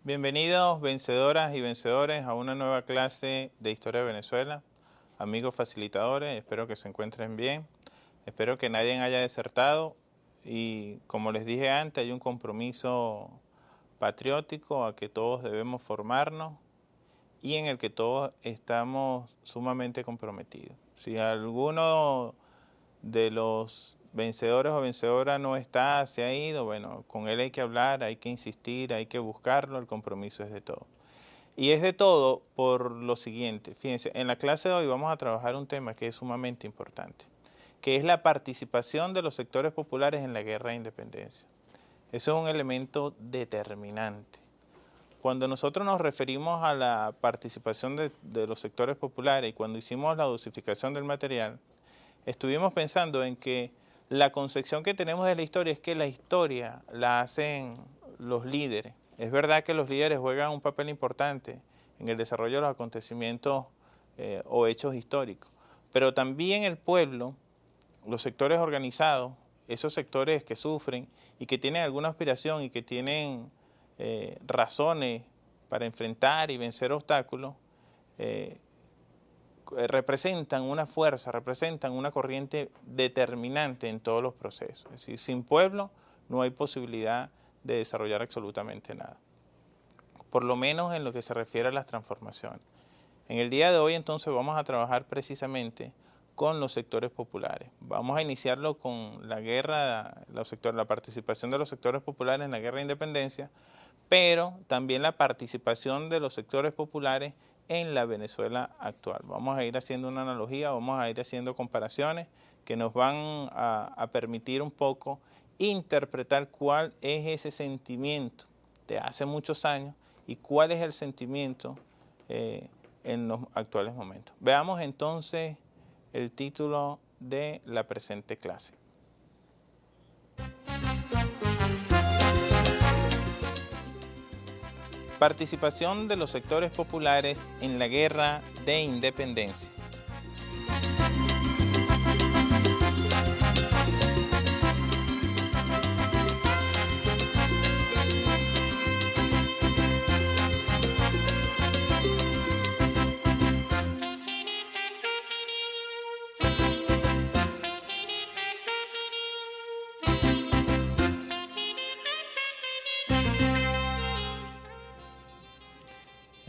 Bienvenidos, vencedoras y vencedores, a una nueva clase de Historia de Venezuela. Amigos facilitadores, espero que se encuentren bien. Espero que nadie haya desertado y, como les dije antes, hay un compromiso patriótico a que todos debemos formarnos y en el que todos estamos sumamente comprometidos. Si alguno de los vencedores o vencedoras no está, se ha ido, bueno, con él hay que hablar, hay que insistir, hay que buscarlo, el compromiso es de todos. Y es de todo por lo siguiente, fíjense, en la clase de hoy vamos a trabajar un tema que es sumamente importante, que es la participación de los sectores populares en la guerra de independencia. Eso es un elemento determinante. Cuando nosotros nos referimos a la participación de los sectores populares y cuando hicimos la dosificación del material, estuvimos pensando en que la concepción que tenemos de la historia es que la historia la hacen los líderes. Es verdad que los líderes juegan un papel importante en el desarrollo de los acontecimientos o hechos históricos, pero también el pueblo, los sectores organizados, esos sectores que sufren y que tienen alguna aspiración y que tienen razones para enfrentar y vencer obstáculos, representan una fuerza, representan una corriente determinante en todos los procesos. Es decir, sin pueblo no hay posibilidad de desarrollar absolutamente nada, por lo menos en lo que se refiere a las transformaciones. En el día de hoy entonces vamos a trabajar precisamente con los sectores populares. Vamos a iniciarlo con la guerra, la participación de los sectores populares en la guerra de independencia, pero también la participación de los sectores populares en la Venezuela actual. Vamos a ir haciendo una analogía, vamos a ir haciendo comparaciones que nos van a permitir un poco interpretar cuál es ese sentimiento de hace muchos años y cuál es el sentimiento en los actuales momentos. Veamos entonces el título de la presente clase. Participación de los sectores populares en la guerra de independencia.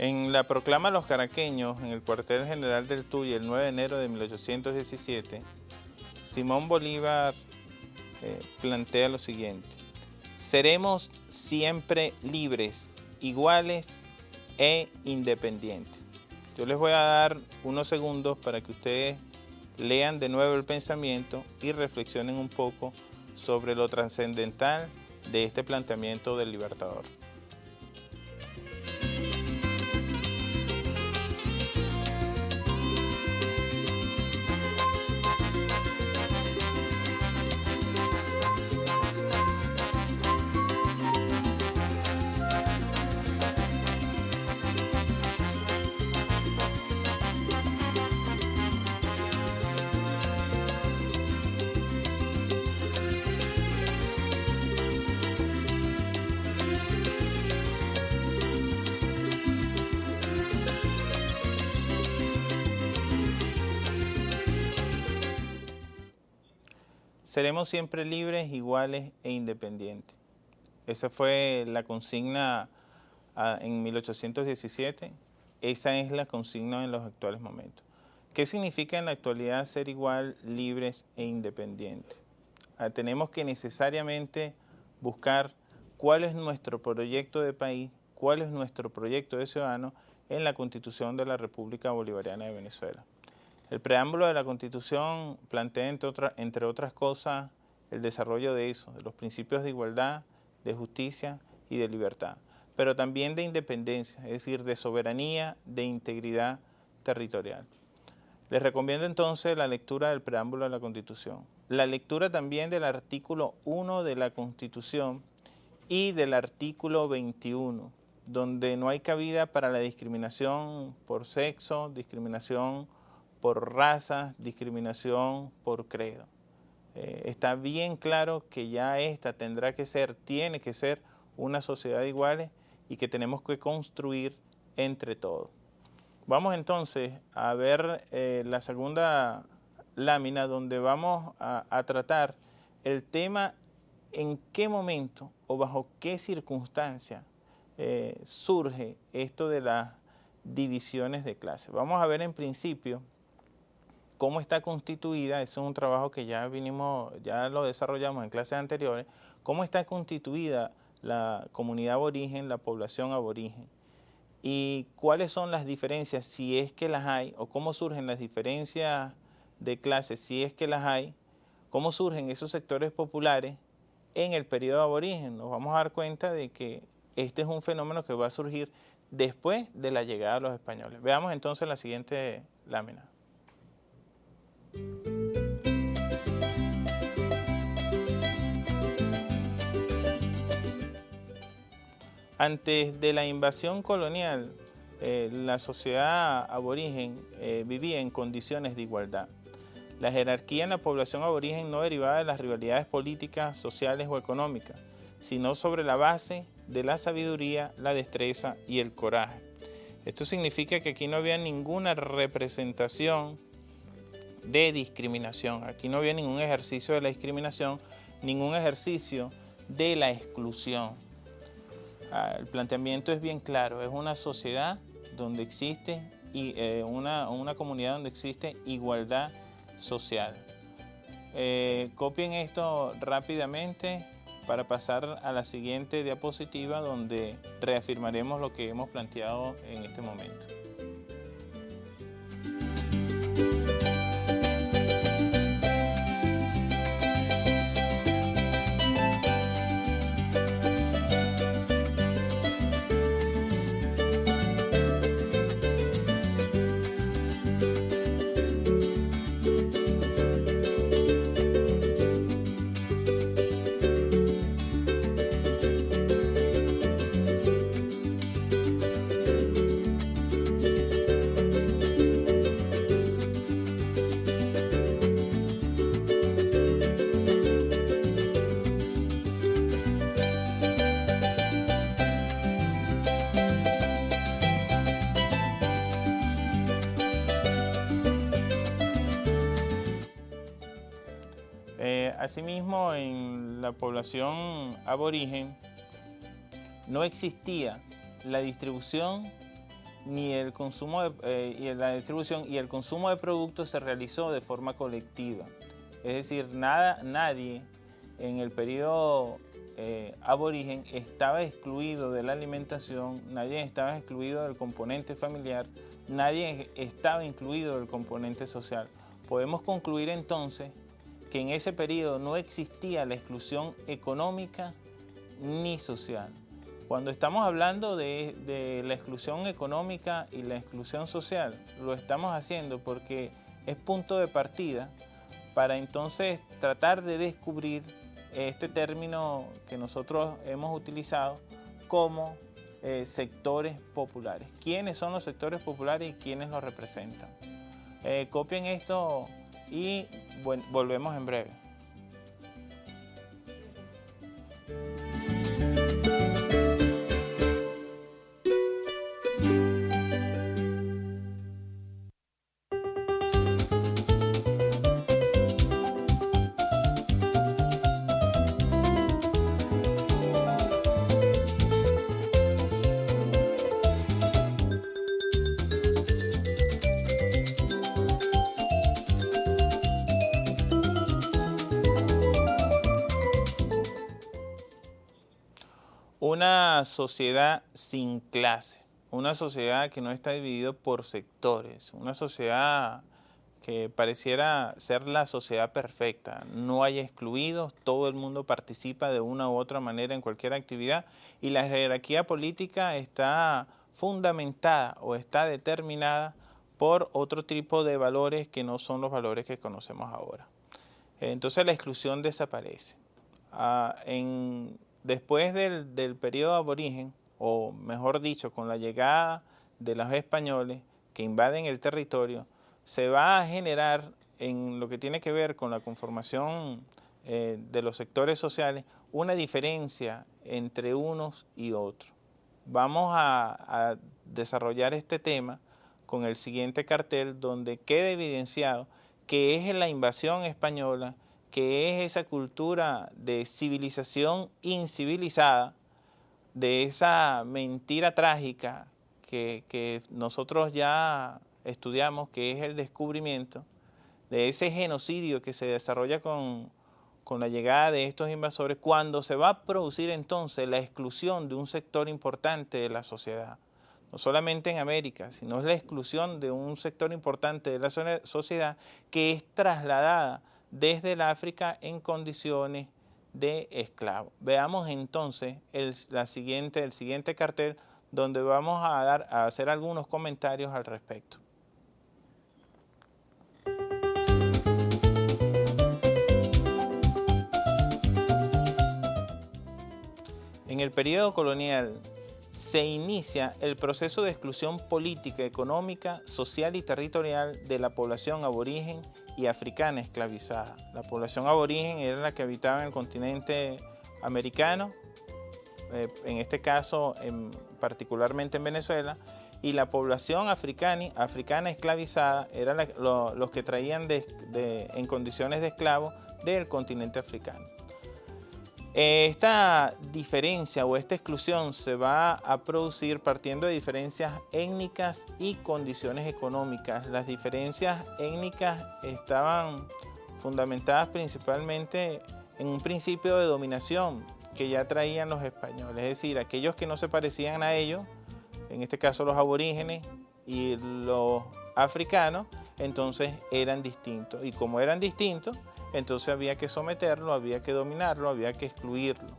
En la proclama a los caraqueños, en el cuartel general del Tuy, el 9 de enero de 1817, Simón Bolívar plantea lo siguiente: seremos siempre libres, iguales e independientes. Yo les voy a dar unos segundos para que ustedes lean de nuevo el pensamiento y reflexionen un poco sobre lo trascendental de este planteamiento del Libertador. Seremos siempre libres, iguales e independientes. Esa fue la consigna en 1817. Esa es la consigna en los actuales momentos. ¿Qué significa en la actualidad ser igual, libres e independientes? Tenemos que necesariamente buscar cuál es nuestro proyecto de país, cuál es nuestro proyecto de ciudadano en la Constitución de la República Bolivariana de Venezuela. El preámbulo de la Constitución plantea, entre otras cosas, el desarrollo de eso, de los principios de igualdad, de justicia y de libertad, pero también de independencia, es decir, de soberanía, de integridad territorial. Les recomiendo entonces la lectura del preámbulo de la Constitución, la lectura también del artículo 1 de la Constitución y del artículo 21, donde no hay cabida para la discriminación por sexo, discriminación por raza, discriminación por credo. Está bien claro que ya esta tiene que ser una sociedad de iguales y que tenemos que construir entre todos. Vamos entonces a ver la segunda lámina, donde vamos a tratar el tema en qué momento o bajo qué circunstancia surge esto de las divisiones de clase. Vamos a ver en principio cómo está constituida. Eso es un trabajo que ya lo desarrollamos en clases anteriores, cómo está constituida la comunidad aborigen, la población aborigen, y cuáles son las diferencias, si es que las hay, o cómo surgen las diferencias de clases, si es que las hay, cómo surgen esos sectores populares en el periodo aborigen. Nos vamos a dar cuenta de que este es un fenómeno que va a surgir después de la llegada de los españoles. Veamos entonces la siguiente lámina. Antes de la invasión colonial, la sociedad aborigen vivía en condiciones de igualdad. La jerarquía en la población aborigen no derivaba de las rivalidades políticas, sociales o económicas, sino sobre la base de la sabiduría, la destreza y el coraje. Esto significa que aquí no había ninguna representación de discriminación. Aquí no había ningún ejercicio de la discriminación, ningún ejercicio de la exclusión. El planteamiento es bien claro, es una sociedad donde existe una comunidad donde existe igualdad social. Copien esto rápidamente para pasar a la siguiente diapositiva, donde reafirmaremos lo que hemos planteado en este momento. Asimismo, en la población aborigen no existía la distribución ni el consumo y el consumo de productos se realizó de forma colectiva. Es decir, nadie en el periodo aborigen estaba excluido de la alimentación, nadie estaba excluido del componente familiar, nadie estaba incluido del componente social. Podemos concluir entonces que en ese periodo no existía la exclusión económica ni social. Cuando estamos hablando de la exclusión económica y la exclusión social, lo estamos haciendo porque es punto de partida para entonces tratar de descubrir este término que nosotros hemos utilizado como sectores populares. ¿Quiénes son los sectores populares y quiénes los representan? Copien esto y bueno, volvemos en breve. Una sociedad sin clase, una sociedad que no está dividida por sectores, una sociedad que pareciera ser la sociedad perfecta, no hay excluidos, todo el mundo participa de una u otra manera en cualquier actividad y la jerarquía política está fundamentada o está determinada por otro tipo de valores que no son los valores que conocemos ahora. Entonces la exclusión desaparece. Después del periodo aborigen, o mejor dicho, con la llegada de los españoles que invaden el territorio, se va a generar en lo que tiene que ver con la conformación de los sectores sociales una diferencia entre unos y otros. vamos a desarrollar este tema con el siguiente cartel, donde queda evidenciado que es la invasión española, que es esa cultura de civilización incivilizada, de esa mentira trágica que nosotros ya estudiamos, que es el descubrimiento, de ese genocidio que se desarrolla con la llegada de estos invasores, cuando se va a producir entonces la exclusión de un sector importante de la sociedad. No solamente en América, sino es la exclusión de un sector importante de la sociedad que es trasladada desde el África en condiciones de esclavo. Veamos entonces el siguiente cartel, donde vamos a hacer algunos comentarios al respecto. En el periodo colonial se inicia el proceso de exclusión política, económica, social y territorial de la población aborigen y africana esclavizada. La población aborigen era la que habitaba en el continente americano, en este caso particularmente en Venezuela, y la población africana esclavizada eran los que traían en condiciones de esclavos del continente africano. Esta diferencia o esta exclusión se va a producir partiendo de diferencias étnicas y condiciones económicas. Las diferencias étnicas estaban fundamentadas principalmente en un principio de dominación que ya traían los españoles, es decir, aquellos que no se parecían a ellos, en este caso los aborígenes y los africanos, entonces eran distintos. Y como eran distintos, entonces había que someterlo, había que dominarlo, había que excluirlo.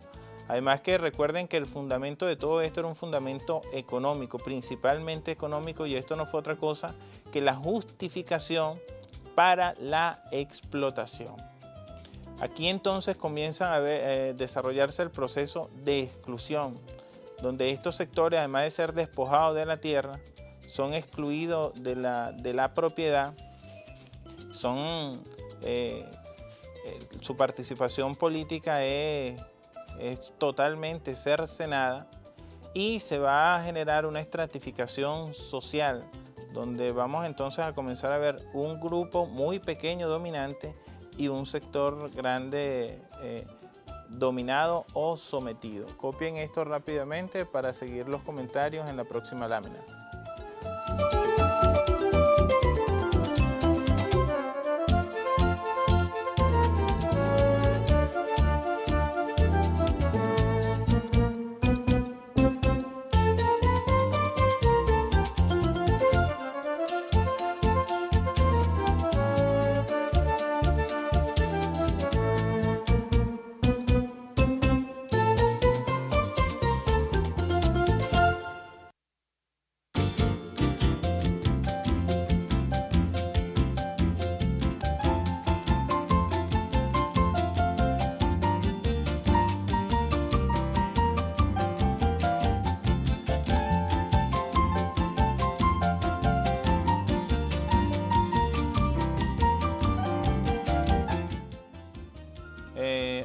Además que recuerden que el fundamento de todo esto era un fundamento económico, principalmente económico, y esto no fue otra cosa que la justificación para la explotación. Aquí entonces comienza a desarrollarse el proceso de exclusión, donde estos sectores, además de ser despojados de la tierra, son excluidos de la propiedad, su participación política es totalmente cercenada, y se va a generar una estratificación social, donde vamos entonces a comenzar a ver un grupo muy pequeño dominante y un sector grande dominado o sometido. Copien esto rápidamente para seguir los comentarios en la próxima lámina.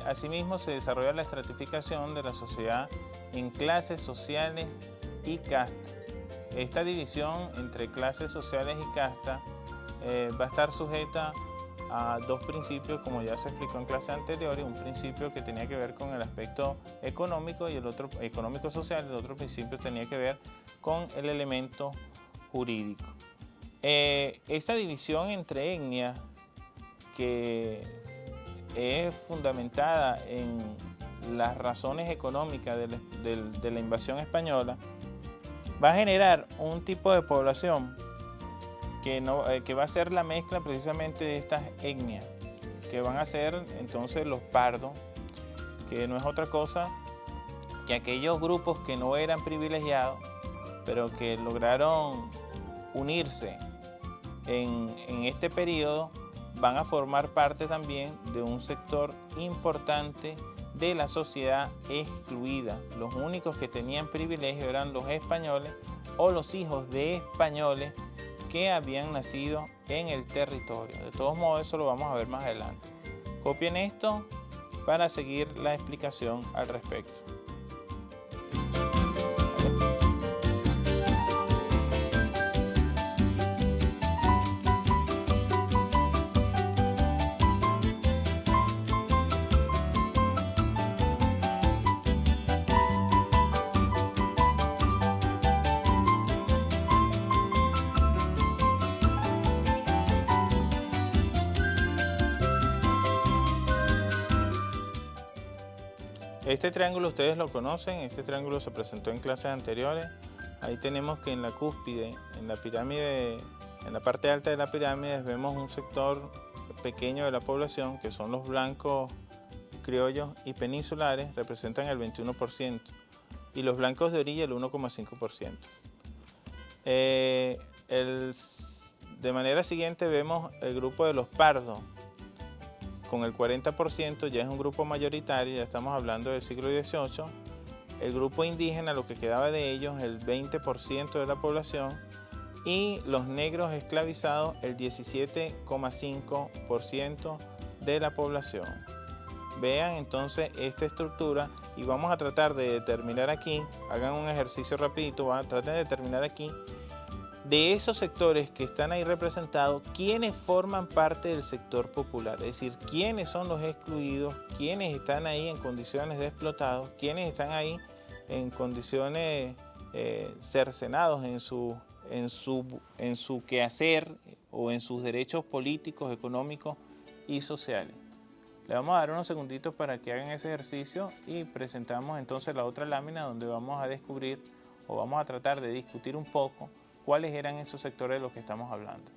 Asimismo, se desarrolla la estratificación de la sociedad en clases sociales y castas. Esta división entre clases sociales y castas va a estar sujeta a dos principios, como ya se explicó en clases anteriores: un principio que tenía que ver con el aspecto económico y el otro económico-social, el otro principio tenía que ver con el elemento jurídico. Esta división entre etnias, que es fundamentada en las razones económicas de la invasión española, va a generar un tipo de población que va a ser la mezcla precisamente de estas etnias, que van a ser entonces los pardos, que no es otra cosa que aquellos grupos que no eran privilegiados, pero que lograron unirse en este periodo, van a formar parte también de un sector importante de la sociedad excluida. Los únicos que tenían privilegio eran los españoles o los hijos de españoles que habían nacido en el territorio. De todos modos, eso lo vamos a ver más adelante. Copien esto para seguir la explicación al respecto. Este triángulo ustedes lo conocen, este triángulo se presentó en clases anteriores. Ahí tenemos que en la cúspide, en la pirámide, en la parte alta de la pirámide vemos un sector pequeño de la población que son los blancos criollos y peninsulares, representan el 21% y los blancos de orilla el 1,5%. De manera siguiente vemos el grupo de los pardos con el 40%, ya es un grupo mayoritario, ya estamos hablando del siglo XVIII. El grupo indígena, lo que quedaba de ellos, el 20% de la población, y los negros esclavizados, el 17,5% de la población. Vean entonces esta estructura y vamos a tratar de determinar aquí, hagan un ejercicio rapidito, traten de determinar aquí, de esos sectores que están ahí representados, quiénes forman parte del sector popular, es decir, quiénes son los excluidos, quiénes están ahí en condiciones de explotados, quiénes están ahí en condiciones cercenados en su quehacer o en sus derechos políticos, económicos y sociales. Le vamos a dar unos segunditos para que hagan ese ejercicio y presentamos entonces la otra lámina donde vamos a descubrir o vamos a tratar de discutir un poco cuáles eran esos sectores de los que estamos hablando.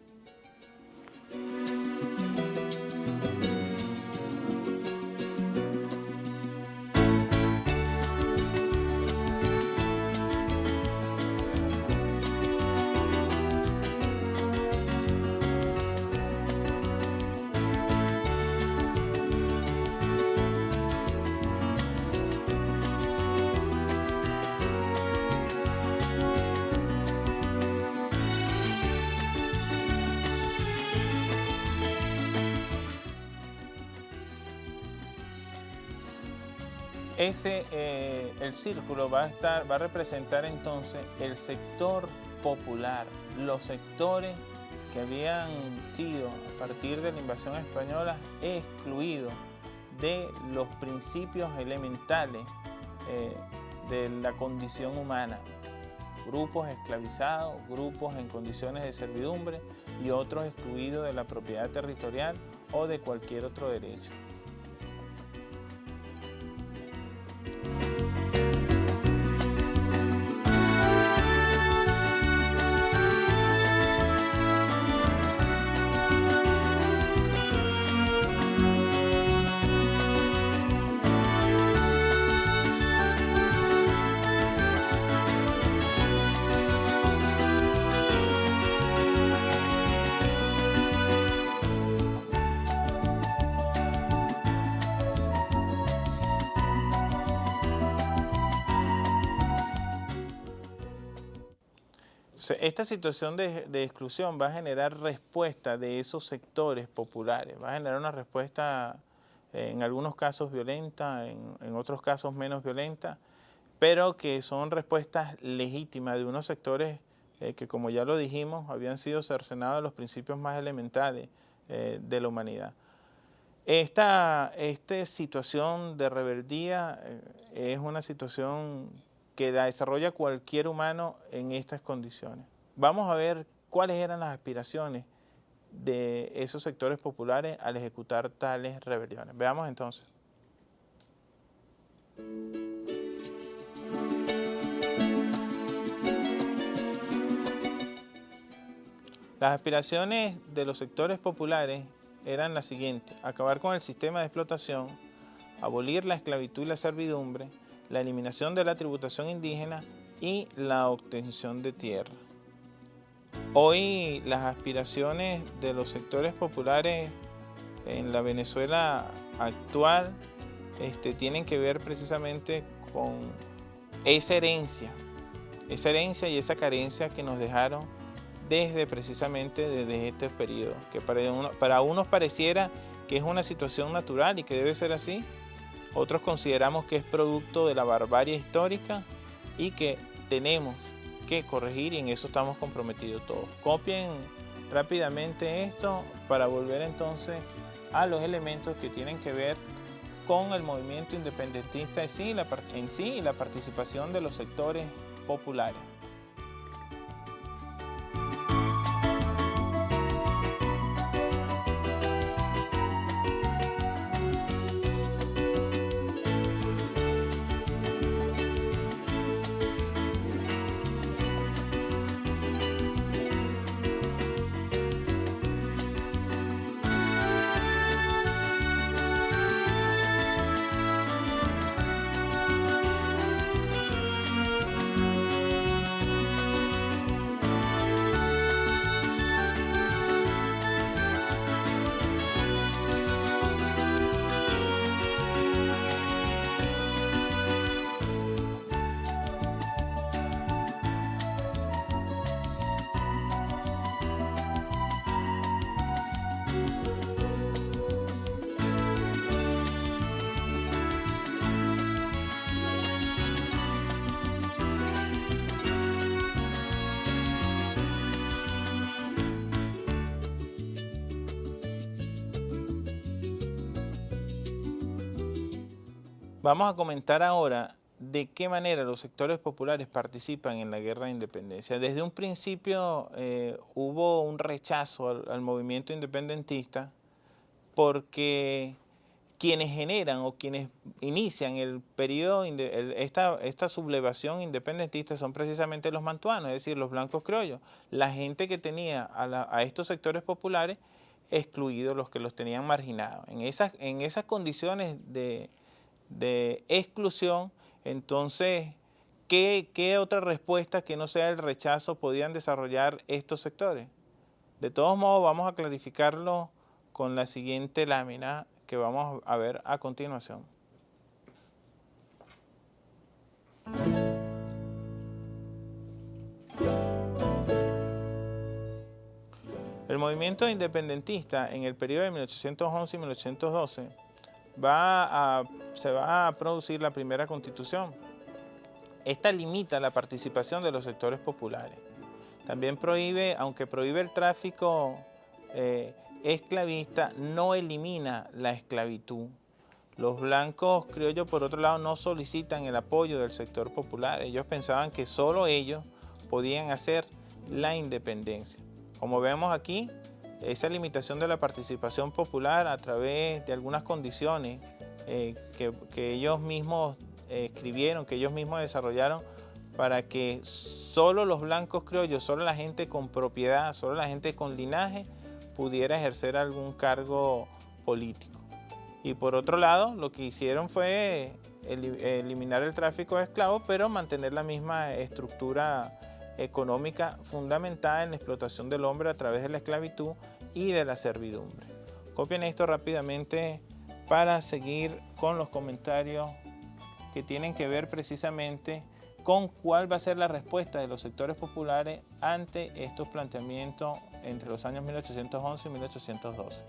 El círculo va a representar entonces el sector popular, los sectores que habían sido a partir de la invasión española excluidos de los principios elementales de la condición humana. Grupos esclavizados, grupos en condiciones de servidumbre y otros excluidos de la propiedad territorial o de cualquier otro derecho. Esta situación de exclusión va a generar respuesta de esos sectores populares, va a generar una respuesta en algunos casos violenta, en otros casos menos violenta, pero que son respuestas legítimas de unos sectores que, como ya lo dijimos, habían sido cercenados de los principios más elementales de la humanidad. Esta situación de rebeldía es una situación que la desarrolla cualquier humano en estas condiciones. Vamos a ver cuáles eran las aspiraciones de esos sectores populares al ejecutar tales rebeliones. Veamos entonces. Las aspiraciones de los sectores populares eran las siguientes: acabar con el sistema de explotación, abolir la esclavitud y la servidumbre, la eliminación de la tributación indígena y la obtención de tierra. Hoy las aspiraciones de los sectores populares en la Venezuela actual tienen que ver precisamente con esa herencia y esa carencia que nos dejaron desde este periodo, que para unos pareciera que es una situación natural y que debe ser así. Otros consideramos que es producto de la barbarie histórica y que tenemos que corregir, y en eso estamos comprometidos todos. Copien rápidamente esto para volver entonces a los elementos que tienen que ver con el movimiento independentista en sí y la participación de los sectores populares. Vamos a comentar ahora de qué manera los sectores populares participan en la guerra de independencia. Desde un principio hubo un rechazo al movimiento independentista porque quienes generan o quienes inician el periodo, esta sublevación independentista son precisamente los mantuanos, es decir, los blancos criollos, la gente que tenía a estos sectores populares excluidos, los que los tenían marginados. En esas condiciones de exclusión, entonces, ¿qué otra respuesta que no sea el rechazo podían desarrollar estos sectores? De todos modos, vamos a clarificarlo con la siguiente lámina que vamos a ver a continuación. El movimiento independentista en el periodo de 1811 y 1812 se va a producir la primera constitución. Esta limita la participación de los sectores populares. También prohíbe, aunque prohíbe el tráfico esclavista, no elimina la esclavitud. Los blancos criollos, por otro lado, no solicitan el apoyo del sector popular. Ellos pensaban que solo ellos podían hacer la independencia. Como vemos aquí, esa limitación de la participación popular a través de algunas condiciones que ellos mismos escribieron, que ellos mismos desarrollaron para que solo los blancos criollos, solo la gente con propiedad, solo la gente con linaje pudiera ejercer algún cargo político. Y por otro lado, lo que hicieron fue eliminar el tráfico de esclavos, pero mantener la misma estructura económica fundamentada en la explotación del hombre a través de la esclavitud y de la servidumbre. Copien esto rápidamente para seguir con los comentarios que tienen que ver precisamente con cuál va a ser la respuesta de los sectores populares ante estos planteamientos entre los años 1811 y 1812.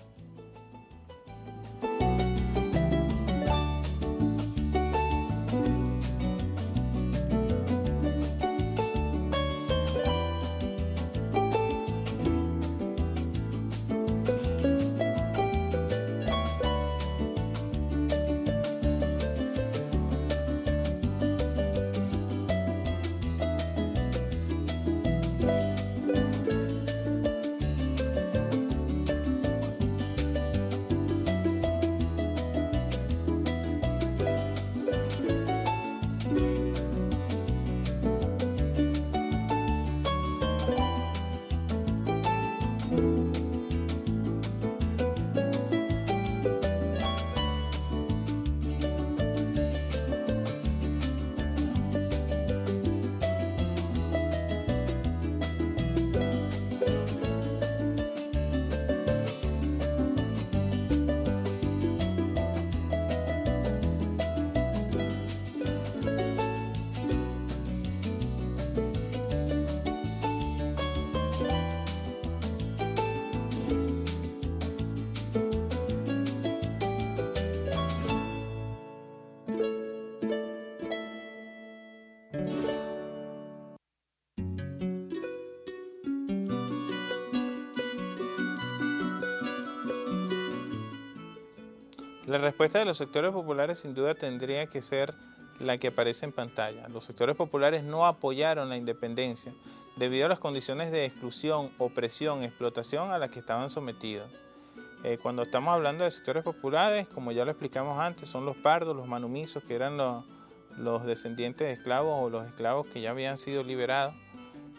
La respuesta de los sectores populares sin duda tendría que ser la que aparece en pantalla. Los sectores populares no apoyaron la independencia debido a las condiciones de exclusión, opresión, explotación a las que estaban sometidos. Cuando estamos hablando de sectores populares, como ya lo explicamos antes, son los pardos, los manumisos, que eran los descendientes de esclavos o los esclavos que ya habían sido liberados.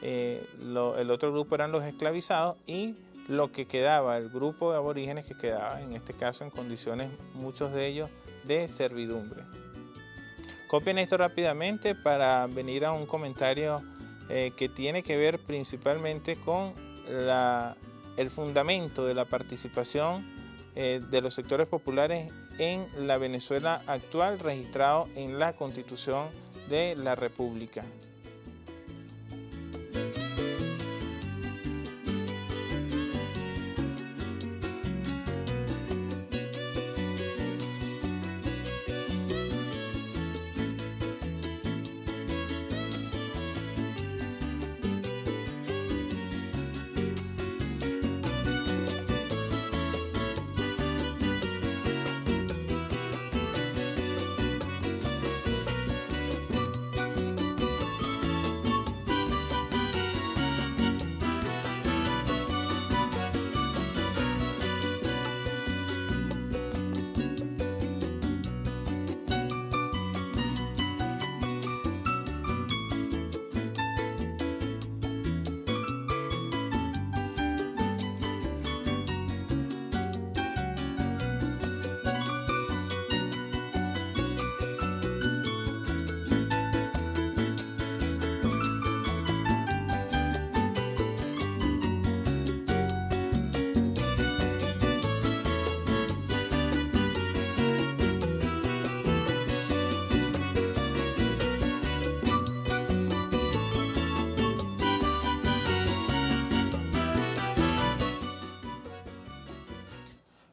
El otro grupo eran los esclavizados y lo que quedaba, el grupo de aborígenes que quedaba, en este caso en condiciones, muchos de ellos, de servidumbre. Copien esto rápidamente para venir a un comentario que tiene que ver principalmente con el fundamento de la participación de los sectores populares en la Venezuela actual, registrado en la Constitución de la República.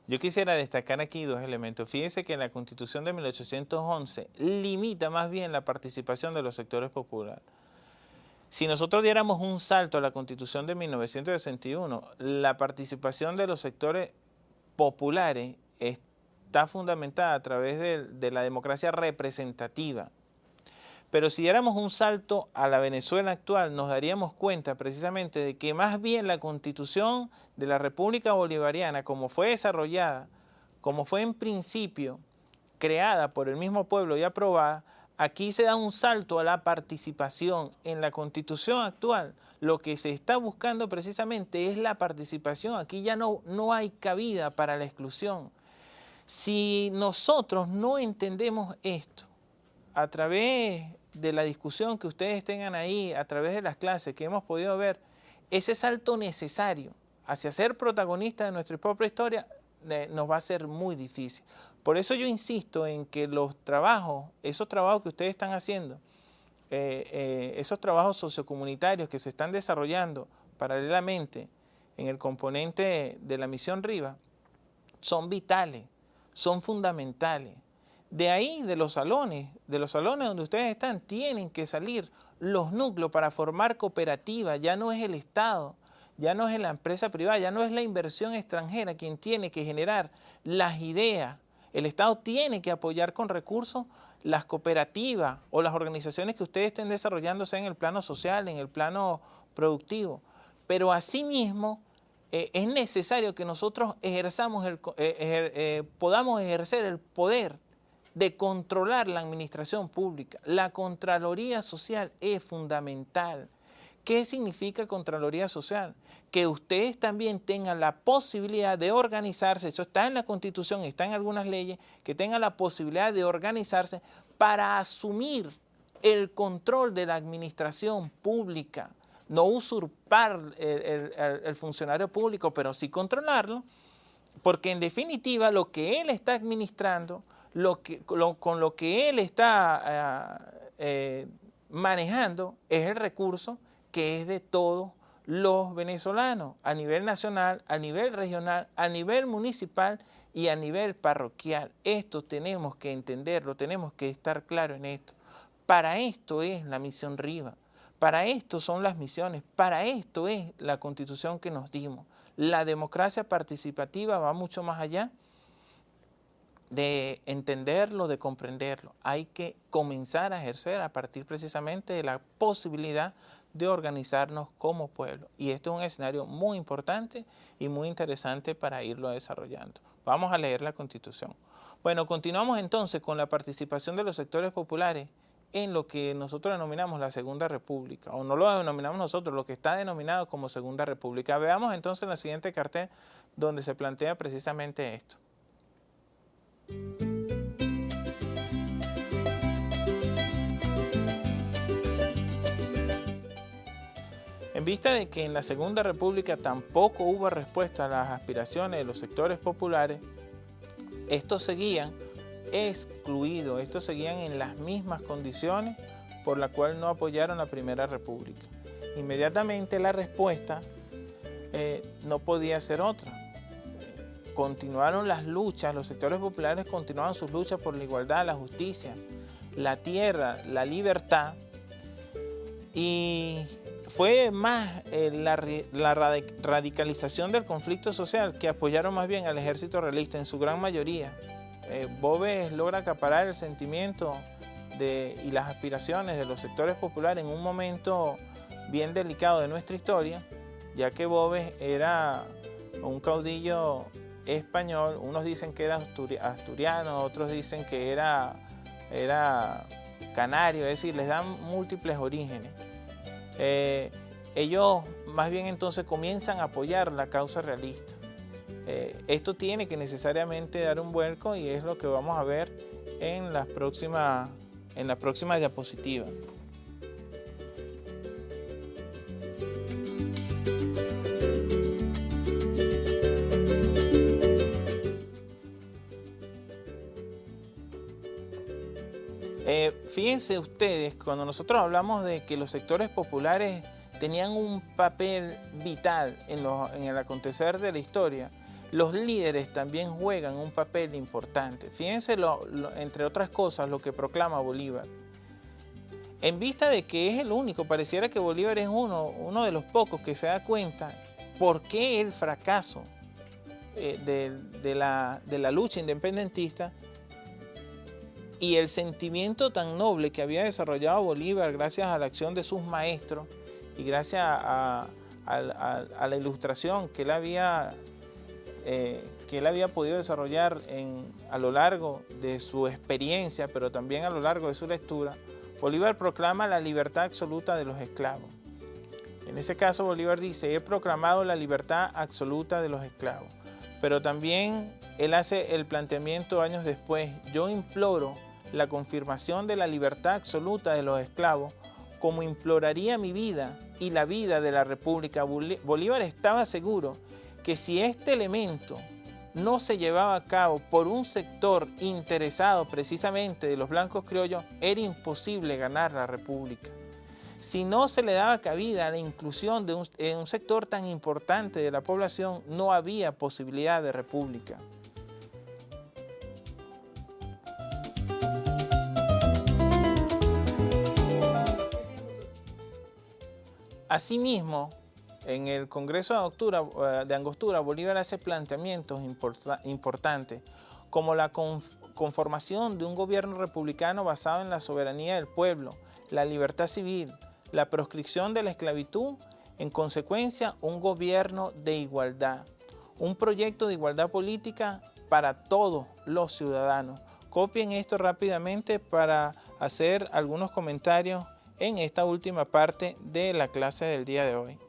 Yo quisiera destacar aquí dos elementos. Fíjense que la Constitución de 1811 limita más bien la participación de los sectores populares. Si nosotros diéramos un salto a la Constitución de 1961, la participación de los sectores populares está fundamentada a través de la democracia representativa. Pero si diéramos un salto a la Venezuela actual, nos daríamos cuenta precisamente de que más bien la Constitución de la República Bolivariana, como fue desarrollada, como fue en principio creada por el mismo pueblo y aprobada, aquí se da un salto a la participación. En la Constitución actual, lo que se está buscando precisamente es la participación. Aquí ya no hay cabida para la exclusión. Si nosotros no entendemos esto, a través de la discusión que ustedes tengan ahí, a través de las clases que hemos podido ver, ese salto necesario hacia ser protagonista de nuestra propia historia nos va a ser muy difícil. Por eso yo insisto en que los trabajos, esos trabajos que ustedes están haciendo, esos trabajos sociocomunitarios que se están desarrollando paralelamente en el componente de la misión Riva, son vitales, son fundamentales. De ahí, de los salones donde ustedes están, tienen que salir los núcleos para formar cooperativas. Ya no es el Estado, ya no es la empresa privada, ya no es la inversión extranjera quien tiene que generar las ideas. El Estado tiene que apoyar con recursos las cooperativas o las organizaciones que ustedes estén desarrollándose en el plano social, en el plano productivo. Pero asimismo, es necesario que nosotros podamos ejercer el poder de controlar la administración pública. La Contraloría Social es fundamental. ¿Qué significa Contraloría Social? Que ustedes también tengan la posibilidad de organizarse, eso está en la Constitución, está en algunas leyes, que tengan la posibilidad de organizarse para asumir el control de la administración pública. No usurpar el funcionario público, pero sí controlarlo, porque en definitiva lo que él está administrando, con lo que él está manejando es el recurso que es de todos los venezolanos, a nivel nacional, a nivel regional, a nivel municipal y a nivel parroquial. Esto tenemos que entenderlo, tenemos que estar claros en esto. Para esto es la misión Riva, para esto son las misiones, para esto es la Constitución que nos dimos. La democracia participativa va mucho más allá de entenderlo, de comprenderlo. Hay que comenzar a ejercer a partir precisamente de la posibilidad de organizarnos como pueblo. Y esto es un escenario muy importante y muy interesante para irlo desarrollando. Vamos a leer la Constitución. Bueno, continuamos entonces con la participación de los sectores populares en lo que nosotros denominamos la Segunda República, o no lo denominamos nosotros, lo que está denominado como Segunda República. Veamos entonces la siguiente cartel donde se plantea precisamente esto. En vista de que en la Segunda República tampoco hubo respuesta a las aspiraciones de los sectores populares, estos seguían excluidos, estos seguían en las mismas condiciones por la cual no apoyaron la Primera República. Inmediatamente la respuesta no podía ser otra. Continuaron las luchas, los sectores populares continuaron sus luchas por la igualdad, la justicia, la tierra, la libertad, y fue más la radicalización del conflicto social que apoyaron más bien al ejército realista en su gran mayoría. Boves logra acaparar el sentimiento y las aspiraciones de los sectores populares en un momento bien delicado de nuestra historia, ya que Boves era un caudillo español. Unos dicen que era asturiano, otros dicen que era canario, es decir, les dan múltiples orígenes. Ellos más bien entonces comienzan a apoyar la causa realista. Esto tiene que necesariamente dar un vuelco y es lo que vamos a ver en la próxima diapositiva. Fíjense ustedes, cuando nosotros hablamos de que los sectores populares tenían un papel vital en el acontecer de la historia, los líderes también juegan un papel importante. Fíjense, entre otras cosas, lo que proclama Bolívar. En vista de que es el único, pareciera que Bolívar es uno de los pocos que se da cuenta por qué el fracaso de la lucha independentista y el sentimiento tan noble que había desarrollado Bolívar gracias a la acción de sus maestros y gracias a la ilustración que él había podido desarrollar a lo largo de su experiencia, pero también a lo largo de su lectura. Bolívar proclama la libertad absoluta de los esclavos. En ese caso, Bolívar dice: he proclamado la libertad absoluta de los esclavos. Pero también él hace el planteamiento años después: yo imploro la confirmación de la libertad absoluta de los esclavos, como imploraría mi vida y la vida de la República. Bolívar estaba seguro que si este elemento no se llevaba a cabo por un sector interesado precisamente de los blancos criollos, era imposible ganar la República. Si no se le daba cabida a la inclusión de un sector tan importante de la población, no había posibilidad de república. Asimismo, en el Congreso de Angostura, Bolívar hace planteamientos importantes, como la conformación de un gobierno republicano basado en la soberanía del pueblo, la libertad civil, la proscripción de la esclavitud, en consecuencia, un gobierno de igualdad, un proyecto de igualdad política para todos los ciudadanos. Copien esto rápidamente para hacer algunos comentarios en esta última parte de la clase del día de hoy.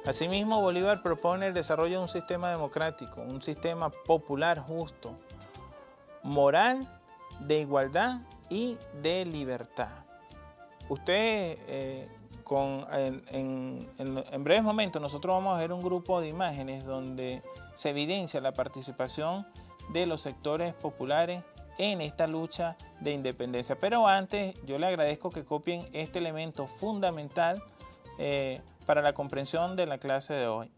Asimismo, Bolívar propone el desarrollo de un sistema democrático, un sistema popular justo, moral, de igualdad y de libertad. Ustedes, en breves momentos, nosotros vamos a ver un grupo de imágenes donde se evidencia la participación de los sectores populares en esta lucha de independencia. Pero antes, yo le agradezco que copien este elemento fundamental para la comprensión de la clase de hoy.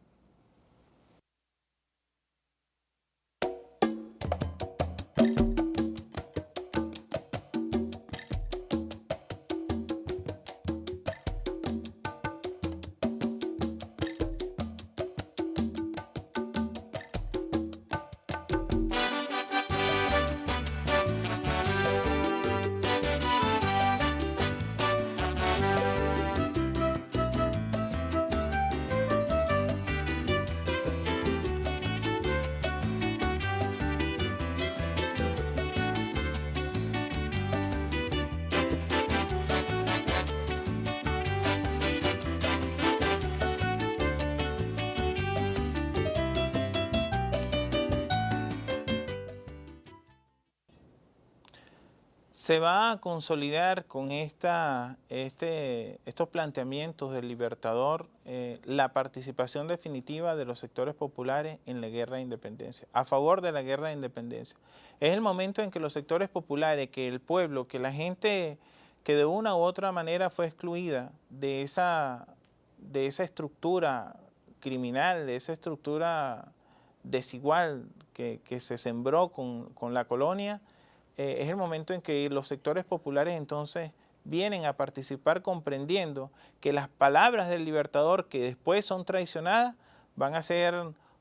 Se va a consolidar con estos planteamientos del Libertador la participación definitiva de los sectores populares en la guerra de independencia, a favor de la guerra de independencia. Es el momento en que los sectores populares, que el pueblo, que la gente que de una u otra manera fue excluida de esa estructura criminal, de esa estructura desigual que se sembró con la colonia, es el momento en que los sectores populares entonces vienen a participar comprendiendo que las palabras del Libertador que después son traicionadas van a ser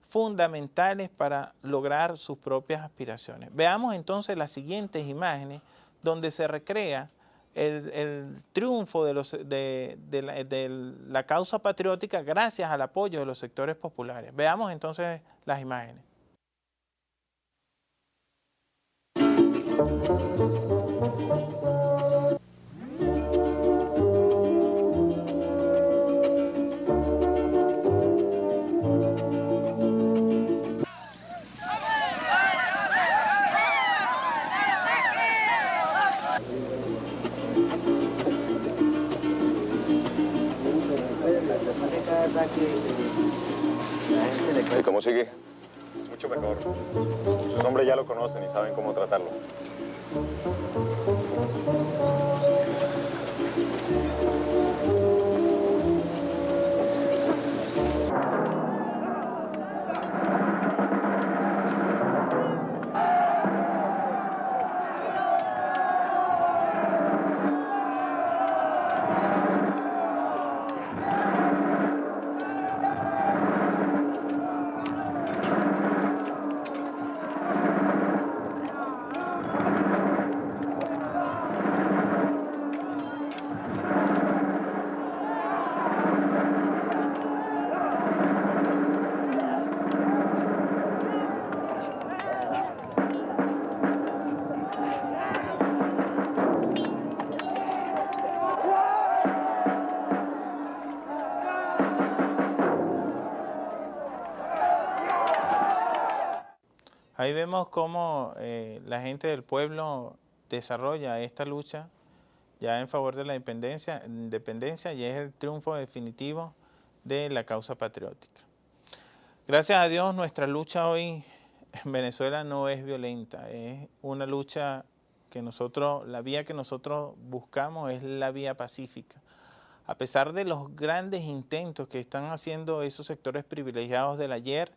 fundamentales para lograr sus propias aspiraciones. Veamos entonces las siguientes imágenes donde se recrea el triunfo de la causa patriótica gracias al apoyo de los sectores populares. Veamos entonces las imágenes. ¿Y cómo sigue? Mucho mejor. Sus hombres ya lo conocen y saben cómo tratarlo. Ahí vemos cómo la gente del pueblo desarrolla esta lucha ya en favor de la independencia y es el triunfo definitivo de la causa patriótica. Gracias a Dios nuestra lucha hoy en Venezuela no es violenta, es una lucha que la vía que nosotros buscamos es la vía pacífica. A pesar de los grandes intentos que están haciendo esos sectores privilegiados del ayer,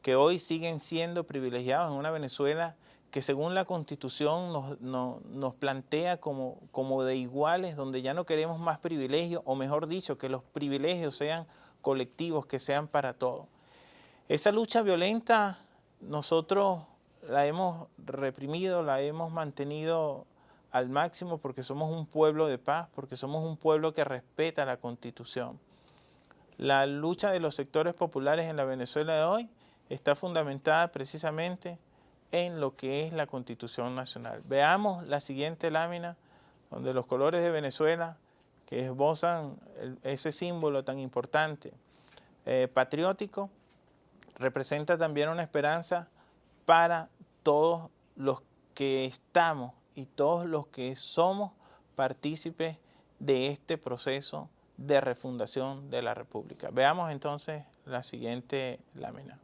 que hoy siguen siendo privilegiados en una Venezuela que según la Constitución nos plantea como de iguales, donde ya no queremos más privilegios, o mejor dicho, que los privilegios sean colectivos, que sean para todos. Esa lucha violenta nosotros la hemos reprimido, la hemos mantenido al máximo porque somos un pueblo de paz, porque somos un pueblo que respeta la Constitución. La lucha de los sectores populares en la Venezuela de hoy está fundamentada precisamente en lo que es la Constitución Nacional. Veamos la siguiente lámina, donde los colores de Venezuela, que esbozan ese símbolo tan importante, patriótico, representa también una esperanza para todos los que estamos y todos los que somos partícipes de este proceso de refundación de la República. Veamos entonces la siguiente lámina.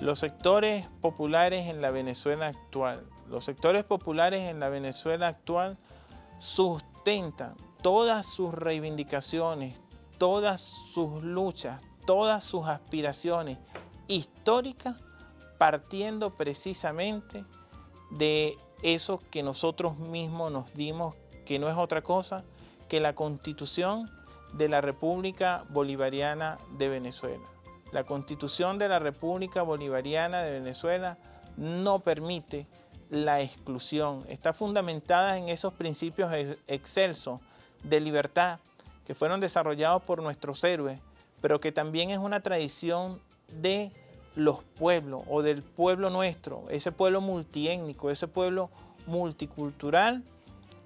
Los sectores populares en la Venezuela actual. Los sectores populares en la Venezuela actual sustentan todas sus reivindicaciones, todas sus luchas, todas sus aspiraciones históricas, partiendo precisamente de eso que nosotros mismos nos dimos, que no es otra cosa que la Constitución de la República Bolivariana de Venezuela. La Constitución de la República Bolivariana de Venezuela no permite la exclusión. Está fundamentada en esos principios excelsos de libertad que fueron desarrollados por nuestros héroes, pero que también es una tradición de los pueblos o del pueblo nuestro, ese pueblo multiétnico, ese pueblo multicultural,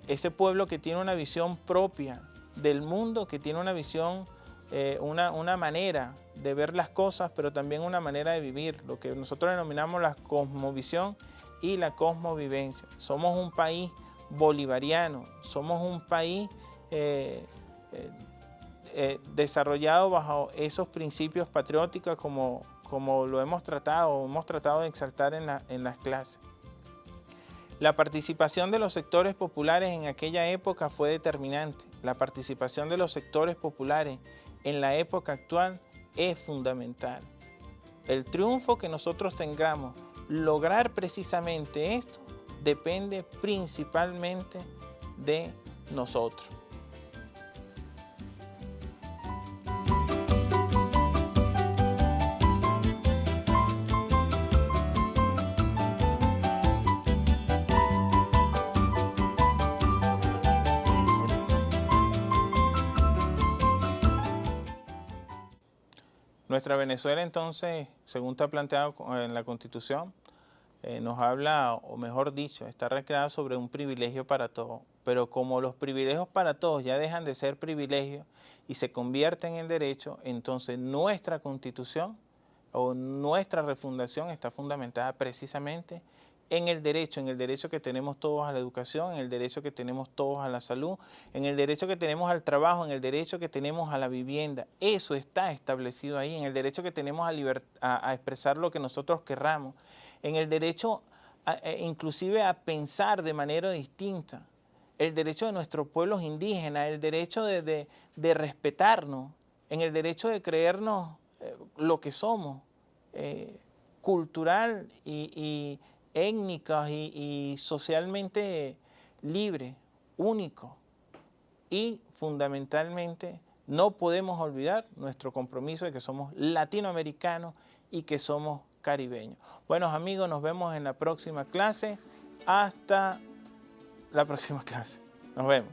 ese pueblo que tiene una visión propia del mundo, que tiene una visión, una manera de ver las cosas, pero también una manera de vivir, lo que nosotros denominamos la cosmovisión y la cosmovivencia. Somos un país bolivariano, somos un país desarrollado bajo esos principios patrióticos como lo hemos tratado de exaltar en las clases. La participación de los sectores populares en aquella época fue determinante. La participación de los sectores populares en la época actual es fundamental. El triunfo que nosotros tengamos, lograr precisamente esto, depende principalmente de nosotros. Nuestra Venezuela entonces, según está planteado en la Constitución, nos habla, o mejor dicho, está recreada sobre un privilegio para todos. Pero como los privilegios para todos ya dejan de ser privilegios y se convierten en derecho, entonces nuestra Constitución o nuestra refundación está fundamentada precisamente en el derecho que tenemos todos a la educación, en el derecho que tenemos todos a la salud, en el derecho que tenemos al trabajo, en el derecho que tenemos a la vivienda. Eso está establecido ahí, en el derecho que tenemos a expresar lo que nosotros querramos, en el derecho inclusive a pensar de manera distinta, el derecho de nuestros pueblos indígenas, el derecho de respetarnos, en el derecho de creernos lo que somos, cultural y étnicos y socialmente libres, únicos. Y fundamentalmente no podemos olvidar nuestro compromiso de que somos latinoamericanos y que somos caribeños. Buenos amigos, nos vemos en la próxima clase. Hasta la próxima clase. Nos vemos.